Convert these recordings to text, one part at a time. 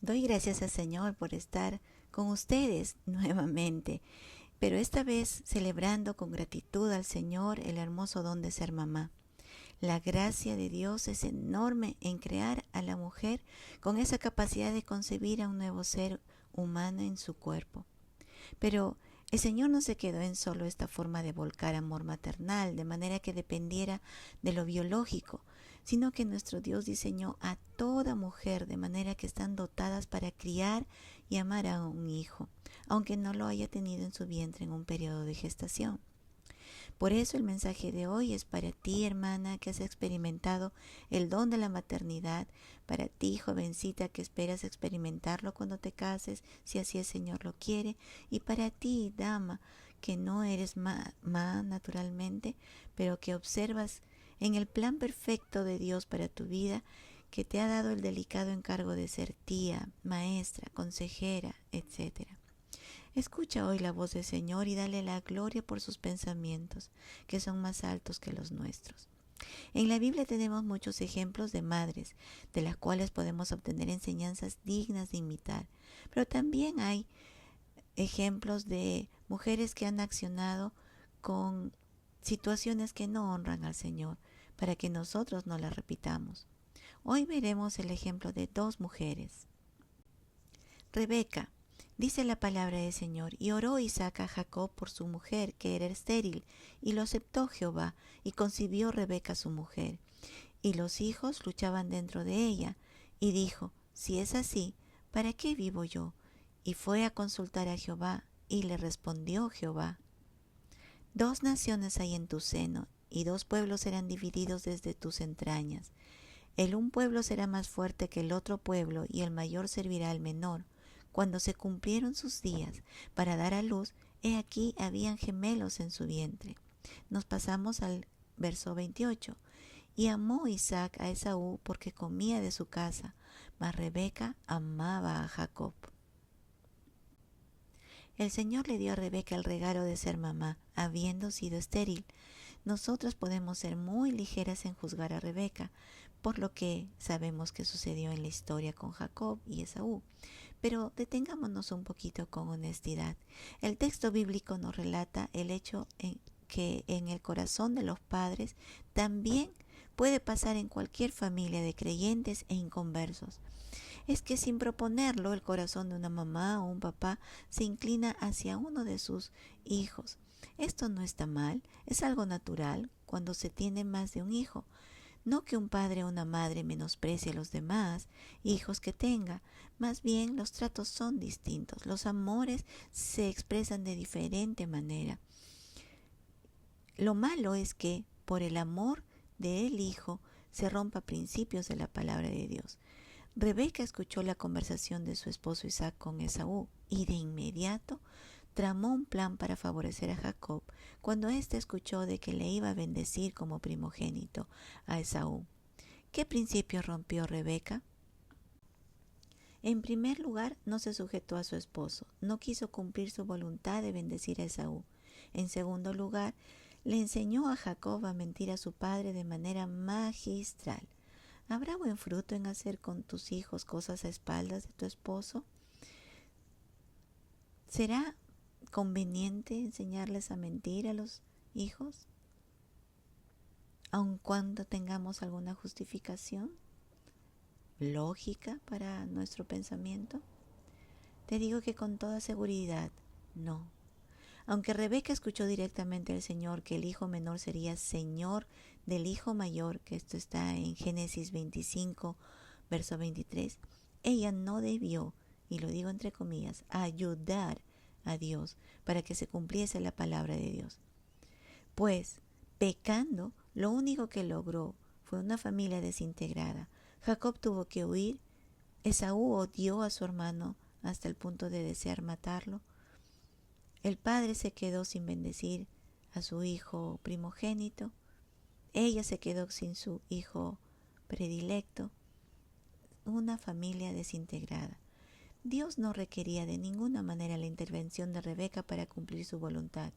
Doy gracias al Señor por estar con ustedes nuevamente, pero esta vez celebrando con gratitud al Señor el hermoso don de ser mamá. La gracia de Dios es enorme en crear a la mujer con esa capacidad de concebir a un nuevo ser humano en su cuerpo. Pero el Señor no se quedó en solo esta forma de volcar amor maternal, de manera que dependiera de lo biológico, sino que nuestro Dios diseñó a toda mujer de manera que están dotadas para criar y amar a un hijo, aunque no lo haya tenido en su vientre en un periodo de gestación. Por eso el mensaje de hoy es para ti, hermana, que has experimentado el don de la maternidad, para ti, jovencita, que esperas experimentarlo cuando te cases, si así el Señor lo quiere, y para ti, dama, que no eres ma naturalmente, pero que observas en el plan perfecto de Dios para tu vida, que te ha dado el delicado encargo de ser tía, maestra, consejera, etcétera. Escucha hoy la voz del Señor y dale la gloria por sus pensamientos, que son más altos que los nuestros. En la Biblia tenemos muchos ejemplos de madres, de las cuales podemos obtener enseñanzas dignas de imitar, pero también hay ejemplos de mujeres que han accionado con situaciones que no honran al Señor, para que nosotros no las repitamos. Hoy veremos el ejemplo de dos mujeres. Rebeca, dice la palabra del Señor, y oró Isaac a Jacob por su mujer, que era estéril, y lo aceptó Jehová, y concibió Rebeca su mujer. Y los hijos luchaban dentro de ella, y dijo, si es así, ¿para qué vivo yo? Y fue a consultar a Jehová, y le respondió Jehová, dos naciones hay en tu seno, y dos pueblos serán divididos desde tus entrañas. El un pueblo será más fuerte que el otro pueblo, y el mayor servirá al menor. Cuando se cumplieron sus días para dar a luz, he aquí habían gemelos en su vientre. Nos pasamos al verso 28. Y amó Isaac a Esaú porque comía de su casa, mas Rebeca amaba a Jacob. El Señor le dio a Rebeca el regalo de ser mamá, habiendo sido estéril. Nosotras podemos ser muy ligeras en juzgar a Rebeca, por lo que sabemos que sucedió en la historia con Jacob y Esaú. Pero detengámonos un poquito con honestidad. El texto bíblico nos relata el hecho que en el corazón de los padres también puede pasar en cualquier familia de creyentes e inconversos. Es que sin proponerlo, el corazón de una mamá o un papá se inclina hacia uno de sus hijos. Esto no está mal, es algo natural cuando se tiene más de un hijo. No que un padre o una madre menosprecie a los demás hijos que tenga, más bien los tratos son distintos, los amores se expresan de diferente manera. Lo malo es que por el amor del hijo se rompa principios de la palabra de Dios. Rebeca escuchó la conversación de su esposo Isaac con Esaú y de inmediato tramó un plan para favorecer a Jacob cuando éste escuchó de que le iba a bendecir como primogénito a Esaú. ¿Qué principio rompió Rebeca? En primer lugar, no se sujetó a su esposo, no quiso cumplir su voluntad de bendecir a Esaú. En segundo lugar, le enseñó a Jacob a mentir a su padre de manera magistral. ¿Habrá buen fruto en hacer con tus hijos cosas a espaldas de tu esposo? ¿Será conveniente enseñarles a mentir a los hijos, aun cuando tengamos alguna justificación lógica para nuestro pensamiento? Te digo que con toda seguridad, no. Aunque Rebeca escuchó directamente al Señor que el hijo menor sería señor del hijo mayor, que esto está en Génesis 25, verso 23, ella no debió, y lo digo entre comillas, ayudar a Dios para que se cumpliese la palabra de Dios. Pues, pecando, lo único que logró fue una familia desintegrada. Jacob tuvo que huir, Esaú odió a su hermano hasta el punto de desear matarlo. El padre se quedó sin bendecir a su hijo primogénito. Ella se quedó sin su hijo predilecto. Una familia desintegrada. Dios no requería de ninguna manera la intervención de Rebeca para cumplir su voluntad.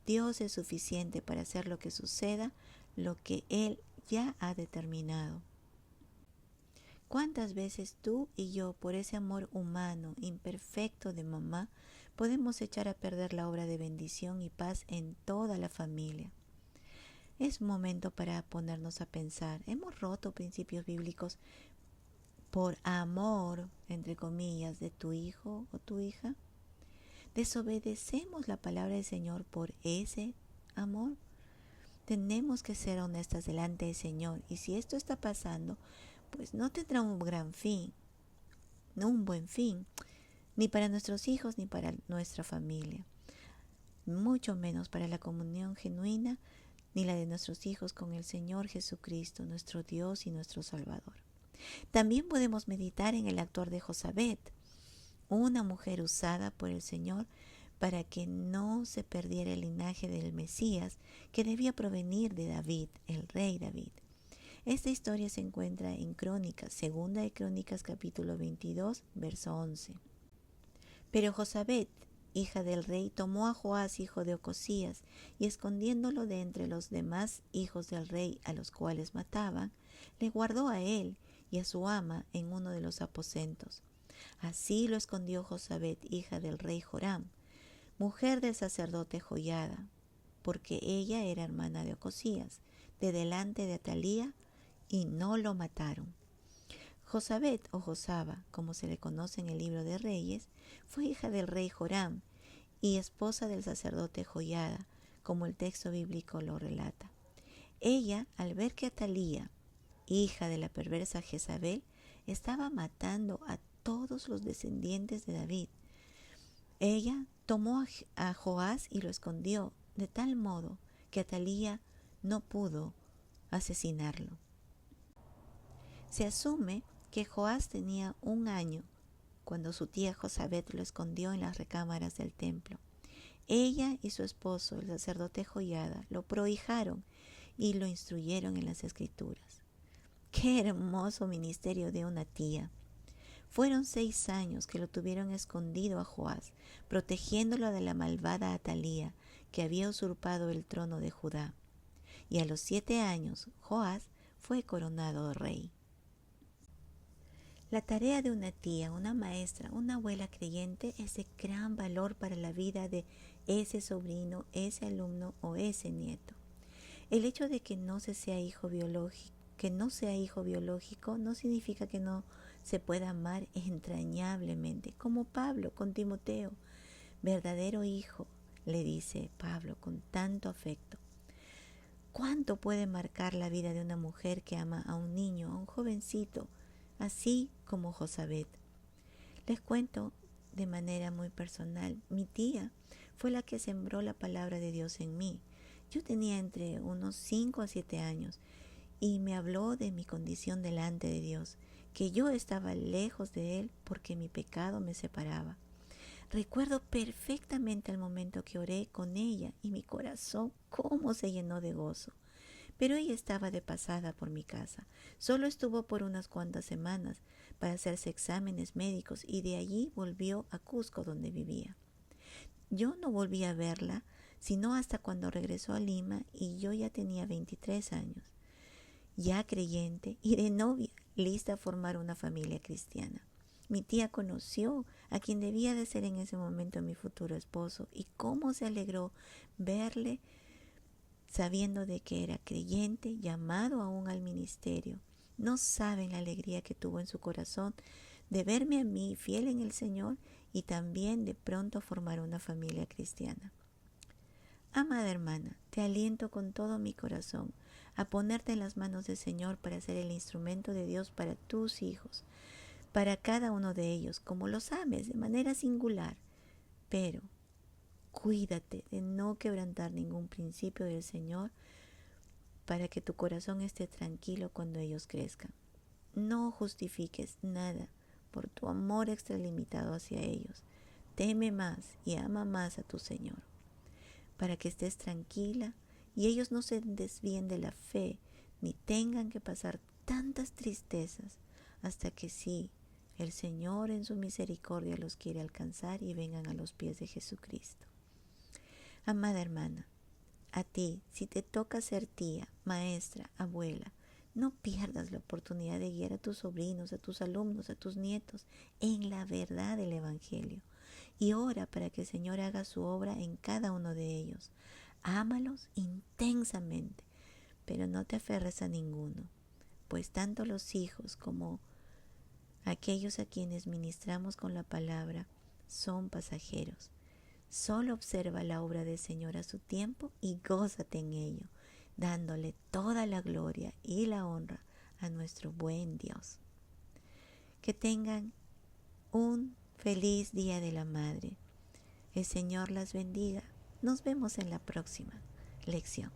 Dios es suficiente para hacer lo que suceda, lo que Él ya ha determinado. ¿Cuántas veces tú y yo, por ese amor humano, imperfecto de mamá, podemos echar a perder la obra de bendición y paz en toda la familia? Es momento para ponernos a pensar. ¿Hemos roto principios bíblicos por amor, entre comillas, de tu hijo o tu hija? ¿Desobedecemos la palabra del Señor por ese amor? Tenemos que ser honestas delante del Señor, y si esto está pasando, pues no tendrá un gran fin, no un buen fin, ni para nuestros hijos ni para nuestra familia, mucho menos para la comunión genuina, ni la de nuestros hijos con el Señor Jesucristo, nuestro Dios y nuestro Salvador. También podemos meditar en el actuar de Josabet, una mujer usada por el Señor para que no se perdiera el linaje del Mesías que debía provenir de David, el rey David. Esta historia se encuentra en Crónicas, segunda de Crónicas capítulo 22, verso 11. Pero Josabet, hija del rey, tomó a Joás, hijo de Ocosías, y escondiéndolo de entre los demás hijos del rey a los cuales mataban, le guardó a él y a su ama en uno de los aposentos. Así lo escondió Josabet, hija del rey Joram, mujer del sacerdote Joiada, porque ella era hermana de Ocosías, de delante de Atalía, y no lo mataron. Josabet o Josaba, como se le conoce en el libro de Reyes, fue hija del rey Joram y esposa del sacerdote Joiada, como el texto bíblico lo relata. Ella, al ver que Atalía, hija de la perversa Jezabel, estaba matando a todos los descendientes de David, ella tomó a Joás y lo escondió, de tal modo que Atalía no pudo asesinarlo. Se asume que Joás tenía 1 año cuando su tía Josabet lo escondió en las recámaras del templo. Ella y su esposo, el sacerdote Joiada, lo prohijaron y lo instruyeron en las Escrituras. ¡Qué hermoso ministerio de una tía! Fueron 6 años que lo tuvieron escondido a Joás, protegiéndolo de la malvada Atalía, que había usurpado el trono de Judá. Y a los 7 años, Joás fue coronado rey. La tarea de una tía, una maestra, una abuela creyente es de gran valor para la vida de ese sobrino, ese alumno o ese nieto. El hecho de que no sea hijo biológico no significa que no se pueda amar entrañablemente, como Pablo con Timoteo. Verdadero hijo, le dice Pablo con tanto afecto. ¿Cuánto puede marcar la vida de una mujer que ama a un niño, a un jovencito, así como Josabet? Les cuento de manera muy personal. Mi tía fue la que sembró la palabra de Dios en mí. Yo tenía entre unos 5 a 7 años y me habló de mi condición delante de Dios, que yo estaba lejos de Él porque mi pecado me separaba. Recuerdo perfectamente el momento que oré con ella y mi corazón cómo se llenó de gozo. Pero ella estaba de pasada por mi casa. Solo estuvo por unas cuantas semanas para hacerse exámenes médicos y de allí volvió a Cusco, donde vivía. Yo no volví a verla sino hasta cuando regresó a Lima y yo ya tenía 23 años, ya creyente y de novia, lista a formar una familia cristiana. Mi tía conoció a quien debía de ser en ese momento mi futuro esposo y cómo se alegró verle sabiendo de que era creyente, llamado aún al ministerio. No saben la alegría que tuvo en su corazón de verme a mí fiel en el Señor y también de pronto formar una familia cristiana. Amada hermana, te aliento con todo mi corazón a ponerte en las manos del Señor para ser el instrumento de Dios para tus hijos, para cada uno de ellos, como los ames de manera singular. Pero cuídate de no quebrantar ningún principio del Señor para que tu corazón esté tranquilo cuando ellos crezcan. No justifiques nada por tu amor extralimitado hacia ellos. Teme más y ama más a tu Señor, para que estés tranquila y ellos no se desvíen de la fe ni tengan que pasar tantas tristezas hasta que sí, el Señor en su misericordia los quiere alcanzar y vengan a los pies de Jesucristo. Amada hermana, a ti, si te toca ser tía, maestra, abuela, No pierdas la oportunidad de guiar a tus sobrinos, a tus alumnos, a tus nietos en la verdad del Evangelio. Y ora para que el Señor haga su obra en cada uno de ellos. Ámalos intensamente, pero no te aferres a ninguno, pues tanto los hijos como aquellos a quienes ministramos con la palabra son pasajeros. Solo observa la obra del Señor a su tiempo y gózate en ello, dándole toda la gloria y la honra a nuestro buen Dios. Que tengan un feliz Día de la Madre. El Señor las bendiga. Nos vemos en la próxima lección.